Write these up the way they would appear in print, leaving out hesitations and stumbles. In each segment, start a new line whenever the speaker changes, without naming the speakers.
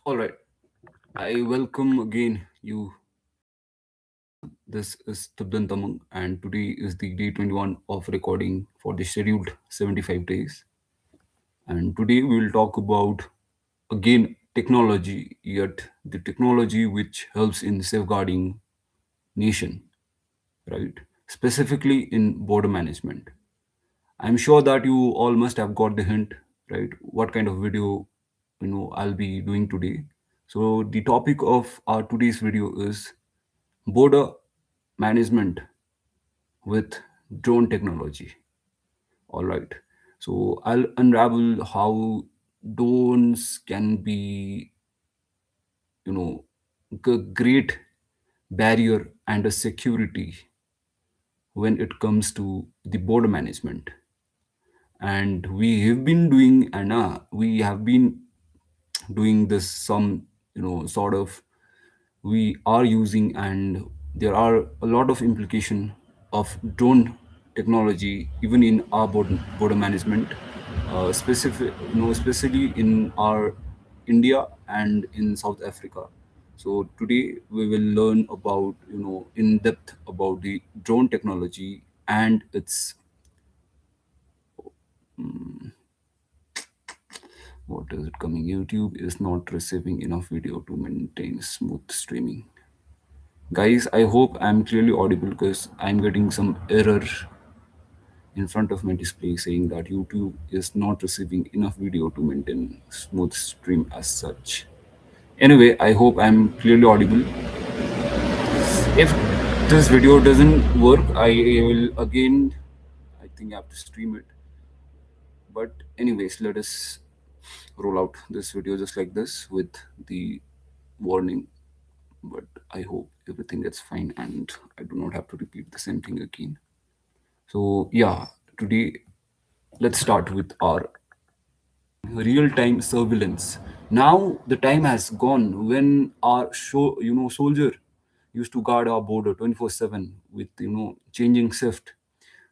All right. I welcome again you. This is Tubdan Tamang, and today is the day 21 of recording for the scheduled 75 days. And today we will talk about again technology, yet the technology which helps in safeguarding nation, right? Specifically in border management. I'm sure that you all must have got the hint, right? What kind of video I'll be doing today. So the topic of our today's video is border management with drone technology. All right. So I'll unravel how drones can be, a great barrier and a security when it comes to the border management. And we have been doing this some, sort of we are using, and there are a lot of implication of drone technology even in our border management, especially in our India and in South Africa. So today we will learn about, in depth about the drone technology and its, what is it coming, YouTube is not receiving enough video to maintain smooth streaming. Guys, I hope I'm clearly audible because I'm getting some error in front of my display saying that YouTube is not receiving enough video to maintain smooth stream as such. Anyway, I hope I'm clearly audible. If this video doesn't work, I will again, I think I have to stream it. But anyways, let us roll out this video just like this with the warning. But I hope everything gets fine and I do not have to repeat the same thing again. So yeah, today let's start with our real-time surveillance. Now the time has gone when our soldier used to guard our border 24/7 with changing shift.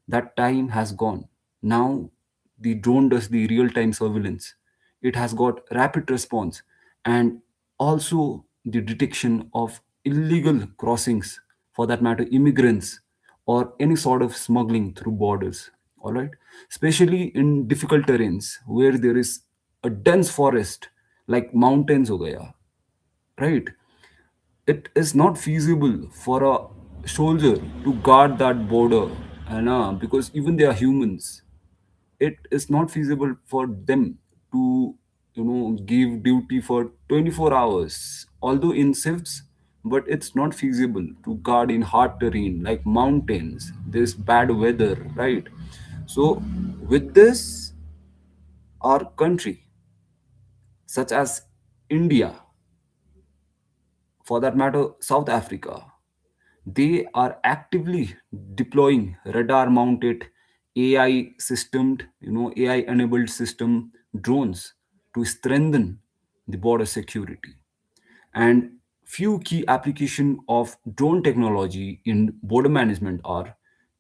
That time has gone. Now the drone does the real-time surveillance. It has got rapid response and also the detection of illegal crossings, for that matter, immigrants or any sort of smuggling through borders. All right, especially in difficult terrains where there is a dense forest like mountains ho gaya, right? It is not feasible for a soldier to guard that border, and because even they are humans, it is not feasible for them to give duty for 24 hours, although in shifts. But it's not feasible to guard in hard terrain like mountains, this bad weather, right? So with this, our country, such as India, for that matter, South Africa, they are actively deploying radar mounted AI systemed, AI enabled system drones to strengthen the border security. And few key application of drone technology in border management are: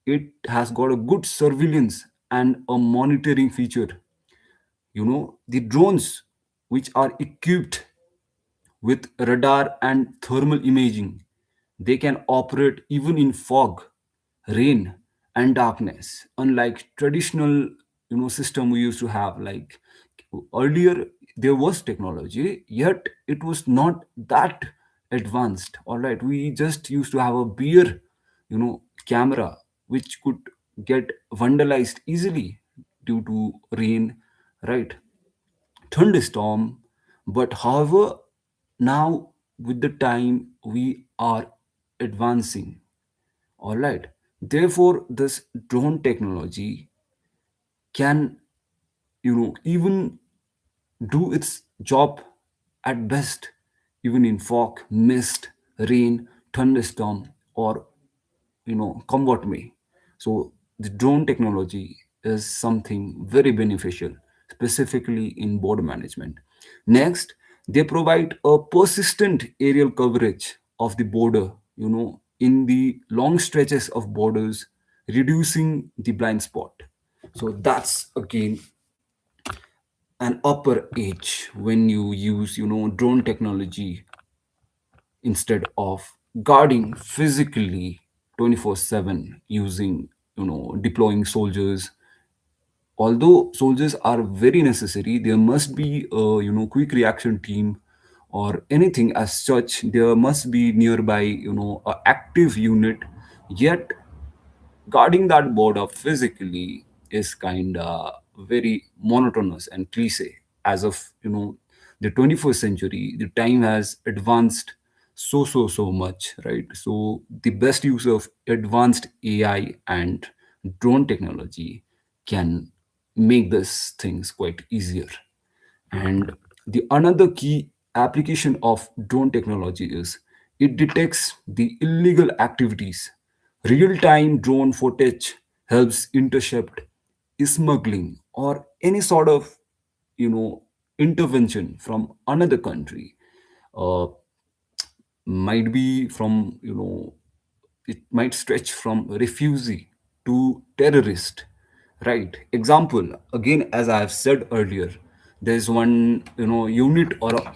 it has got a good surveillance and a monitoring feature. The drones which are equipped with radar and thermal imaging, they can operate even in fog, rain, and darkness. Unlike traditional, system we used to have, like earlier, there was technology, yet it was not that advanced. All right, we just used to have a beer, camera, which could get vandalized easily due to rain, right? Thunderstorm. But however, now with the time we are advancing. All right. Therefore, this drone technology can, even do its job at best, even in fog, mist, rain, thunderstorm, or come what may. So the drone technology is something very beneficial, specifically in border management. Next, they provide a persistent aerial coverage of the border, in the long stretches of borders, reducing the blind spot. So that's again an upper edge when you use drone technology instead of guarding physically 24/7 using deploying soldiers. Although soldiers are very necessary, there must be a quick reaction team or anything as such. There must be nearby a active unit. Yet guarding that border physically is kind of very monotonous and cliche. As of the 21st century, the time has advanced so much, right? So the best use of advanced AI and drone technology can make these things quite easier. And the another key application of drone technology is it detects the illegal activities. Real time drone footage helps intercept smuggling or any sort of you know intervention from another country. uh, might be from it might stretch from refugee to terrorist, right? Example, again, as I have said earlier, there's one unit or a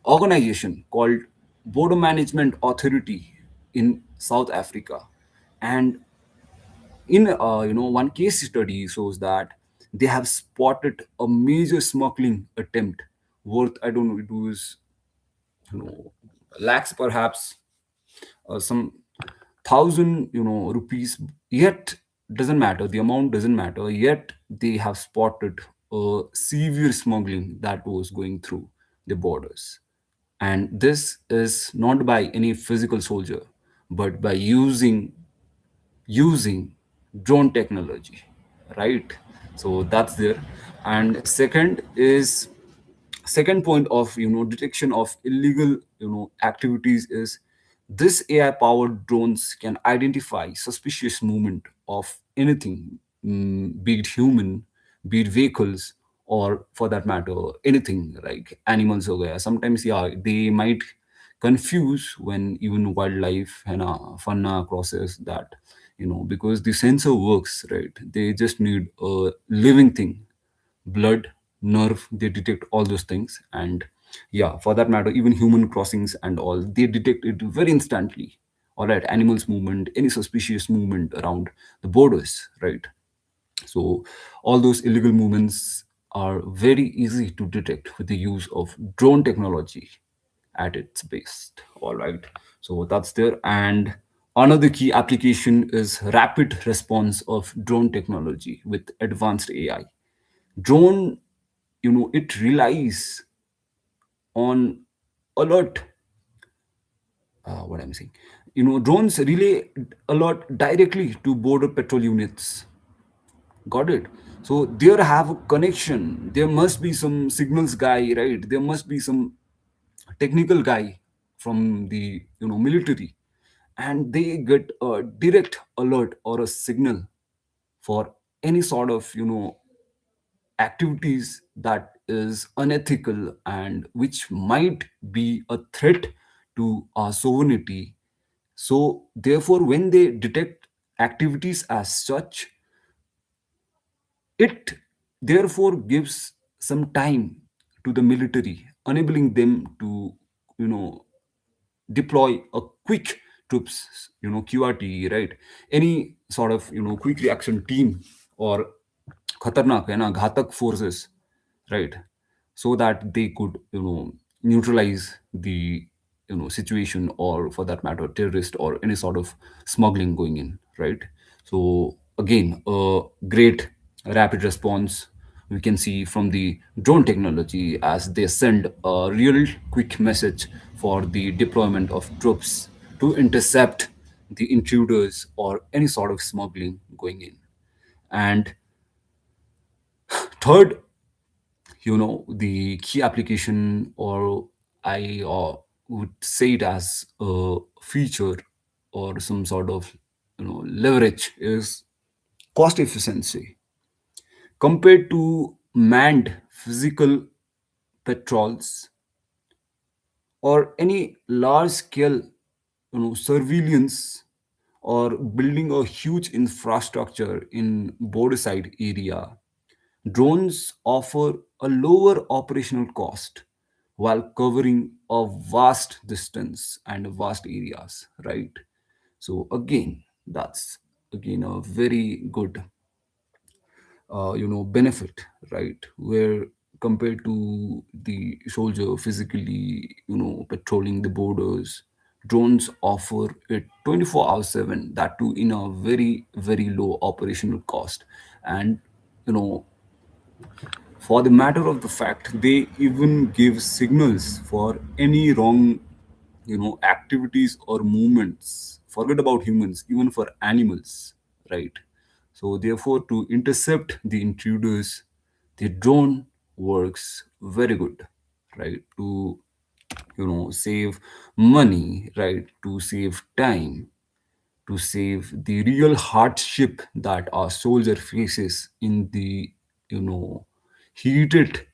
organization called Border Management Authority in South Africa. And in one case study shows that they have spotted a major smuggling attempt worth, I don't know, it was lakhs perhaps, some thousand rupees. Yet doesn't matter, the amount doesn't matter, yet they have spotted a severe smuggling that was going through the borders. And this is not by any physical soldier, but by using drone technology, right? So that's there. And second point of detection of illegal activities is this AI powered drones can identify suspicious movement of anything, be it human, be it vehicles, or for that matter anything like animals or where sometimes, yeah, they might confuse when even wildlife and fun crosses that, because the sensor works, right? They just need a living thing, blood, nerve, they detect all those things. And yeah, for that matter, even human crossings and all, they detect it very instantly. All right, animals movement, any suspicious movement around the borders, right? So all those illegal movements are very easy to detect with the use of drone technology at its best. All right, so that's there. And another key application is rapid response of drone technology with advanced AI. Drone, it relies on alert, what I'm saying, drones relay alert directly to border patrol units. Got it? So there have a connection, there must be some signals guy, right? There must be some technical guy from the military, and they get a direct alert or a signal for any sort of activities that is unethical and which might be a threat to our sovereignty. So therefore, when they detect activities as such, it therefore gives some time to the military, enabling them to you know deploy a quick troops, QRT, right? Any sort of quick reaction team or khatarnak hai na, ghatak forces, right? So that they could neutralize the situation, or for that matter terrorist or any sort of smuggling going in, right? So again, a great rapid response we can see from the drone technology as they send a real quick message for the deployment of troops to intercept the intruders or any sort of smuggling going in. And third, the key application, or I would say it as a feature or some sort of leverage, is cost efficiency. Compared to manned physical patrols or any large scale surveillance or building a huge infrastructure in border side area, Drones offer a lower operational cost while covering a vast distance and vast areas, right? So again, that's again a very good benefit, right? Where compared to the soldier physically patrolling the borders, drones offer it 24 hours 7, that too in a very very low operational cost. And you know for the matter of the fact, they even give signals for any wrong activities or movements. Forget about humans, even for animals, right? So therefore, to intercept the intruders, the drone works very good, right? To save money, right? To save time, to save the real hardship that our soldier faces in the you know heated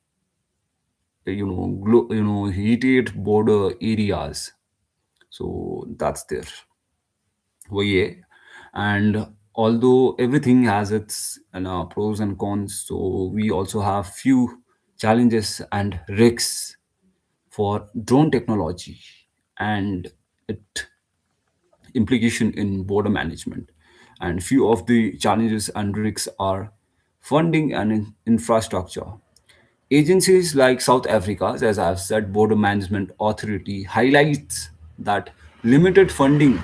heated border areas. So that's there. Well, yeah. And although everything has its pros and cons, so we also have few challenges and risks for drone technology and it implication in border management. And few of the challenges and risks are funding and infrastructure. Agencies like South Africa's, as I've said, Border Management Authority highlights that limited funding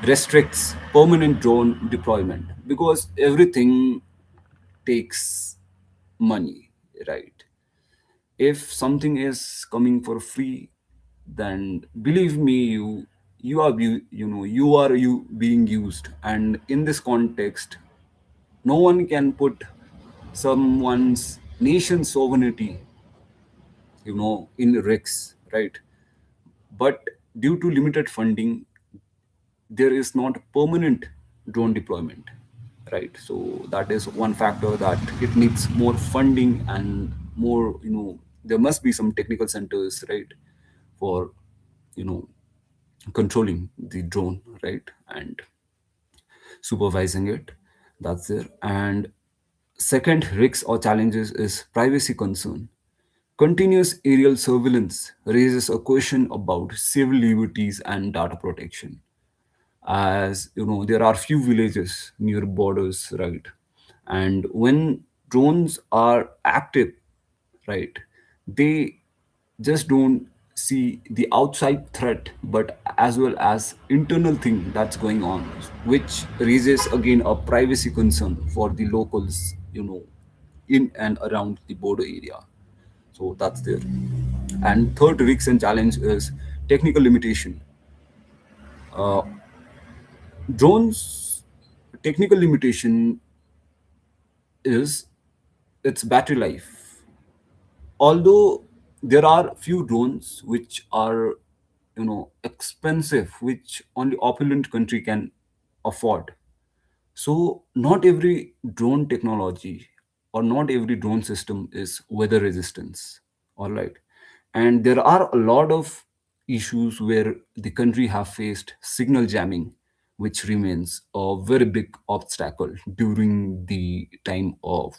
restricts permanent drone deployment because everything takes money, right? If something is coming for free, then believe me, you are you being used, and in this context, no one can put someone's nation's sovereignty in risks, right? But due to limited funding, there is not permanent drone deployment, right? So that is one factor, that it needs more funding and more, there must be some technical centers, right, for you know controlling the drone, right, and supervising it. That's there. And second risks or challenges is privacy concern. Continuous aerial surveillance raises a question about civil liberties and data protection. As there are few villages near borders, right? And when drones are active, right, they just don't see the outside threat, but as well as internal thing that's going on, which raises again a privacy concern for the locals, in and around the border area. So that's there. And third risk and challenge is technical limitation. uh, Drones technical limitation is its battery life. Although there are few drones which are expensive, which only opulent country can afford. So not every drone technology or not every drone system is weather resistance. All right. And there are a lot of issues where the country have faced signal jamming, which remains a very big obstacle during the time of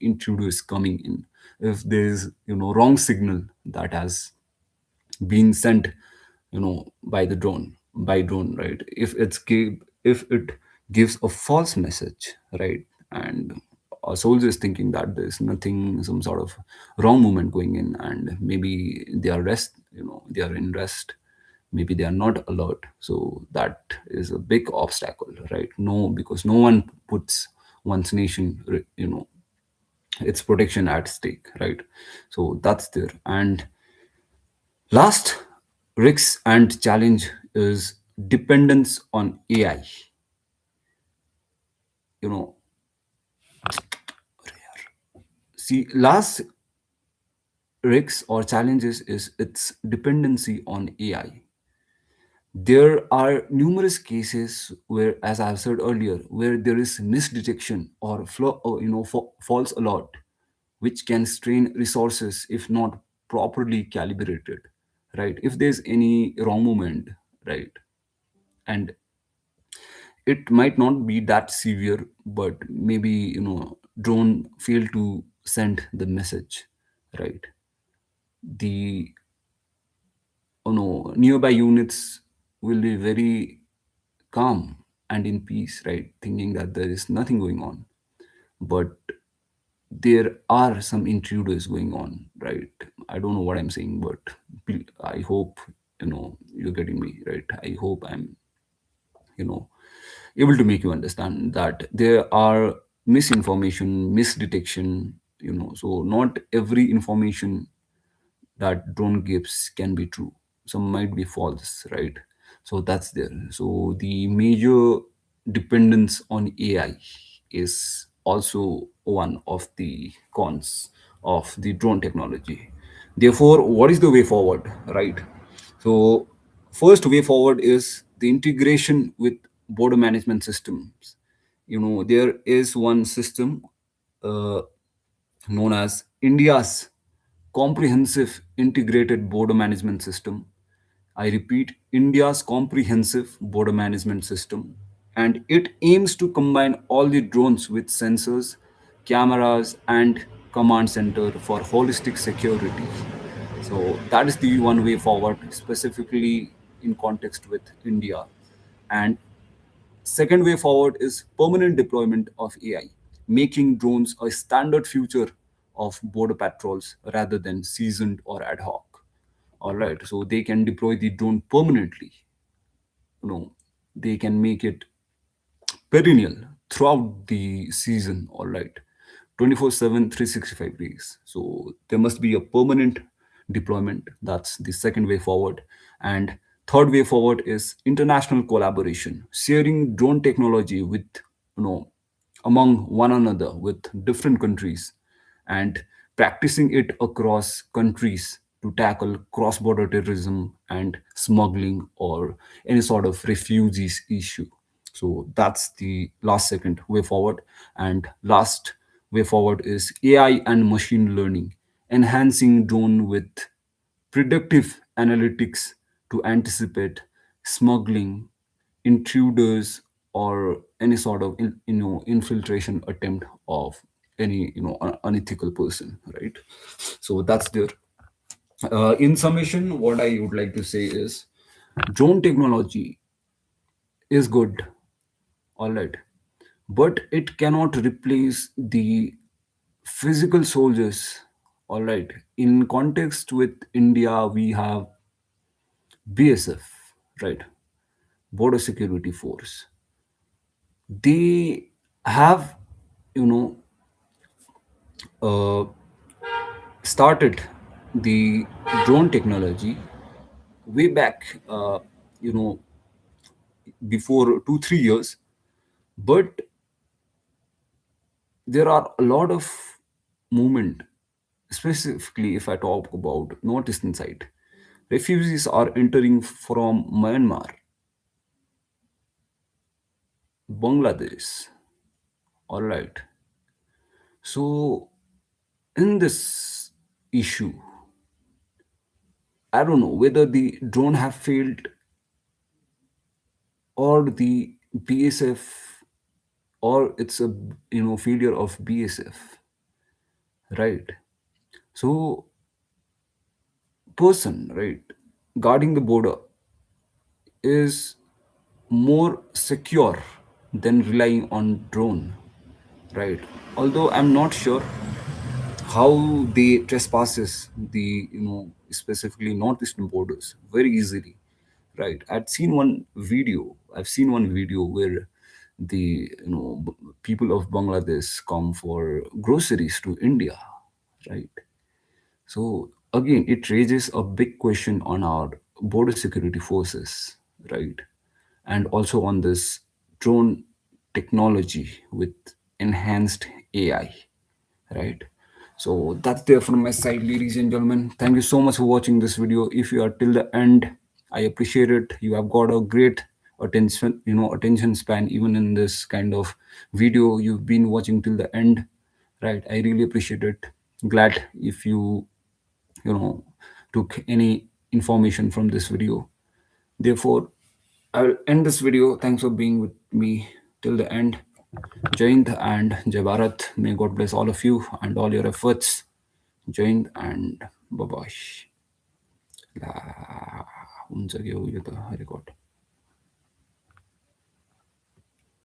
intruders coming in. If there's wrong signal that has being sent by the drone, right? If it gives a false message, right, and a soldier is thinking that there's nothing, some sort of wrong movement going in, and maybe they are they are in rest, maybe they are not alert. So that is a big obstacle, right? No, because no one puts one's nation its protection at stake, right? So that's there. And last risk and challenge is dependence on AI. You know, last risks or challenges is its dependency on AI. There are numerous cases where, as I have said earlier, where there is misdetection or false alert, which can strain resources if not properly calibrated, right? If there's any wrong movement, right, and it might not be that severe, but maybe drone failed to send the message, right? The nearby units will be very calm and in peace, right? Thinking that there is nothing going on. But there are some intruders going on, right? I don't know what I'm saying, but I hope you're getting me, right? I hope I'm you know able to make you understand that there are misinformation, misdetection, so not every information that drone gives can be true. Some might be false, right? So that's there. So the major dependence on AI is also one of the cons of the drone technology. Therefore, what is the way forward, right? So first way forward is the integration with border management systems. There is one system uh, known as India's Comprehensive Integrated Border Management System. I repeat, India's Comprehensive Border Management System. And it aims to combine all the drones with sensors, cameras, and command center for holistic security. So that is the one way forward, specifically in context with India. And second way forward is permanent deployment of AI, making drones a standard feature of border patrols rather than seasoned or ad hoc. All right, so they can deploy the drone permanently. You know, they can make it perennial throughout the season. All right, 24/7, 365 days. So there must be a permanent deployment. That's the second way forward. And third way forward is international collaboration, sharing drone technology with, you know, among one another with different countries and practicing it across countries to tackle cross border terrorism and smuggling or any sort of refugees issue. So that's the last second way forward. And last way forward is AI and machine learning, enhancing drone with predictive analytics to anticipate smuggling, intruders, or any sort of infiltration attempt of any unethical person, right? So that's there. In summation, what I would like to say is drone technology is good, all right, but it cannot replace the physical soldiers, all right. In context with India, we have BSF, right? Border Security Force. They have, you know, uh, started the drone technology way back, you know, before 2 3 years. But there are a lot of movement, specifically if I talk about northeastern side. Refugees are entering from Myanmar, Bangladesh. All right. So in this issue, I don't know whether the drone have failed or the BSF, or it's a failure of BSF, right? So person, right, guarding the border is more secure than relying on drone, right? Although I'm not sure how they trespasses the specifically northeastern borders very easily, right? I've seen one video where the people of Bangladesh come for groceries to India, right? So again, it raises a big question on our border security forces, right? And also on this drone technology with enhanced AI, right? So that's there from my side, ladies and gentlemen. Thank you so much for watching this video. If you are till the end, I appreciate it. You have got a great attention span. Even in this kind of video, you've been watching till the end, right? I really appreciate it. Glad if you know took any information from this video. Therefore, I will end this video. Thanks for being with me till the end. Jai Hind and Jai Bharat. May God bless all of you and all your efforts. Jai Hind and bye bye. ला हुन्छ कि हो यो त record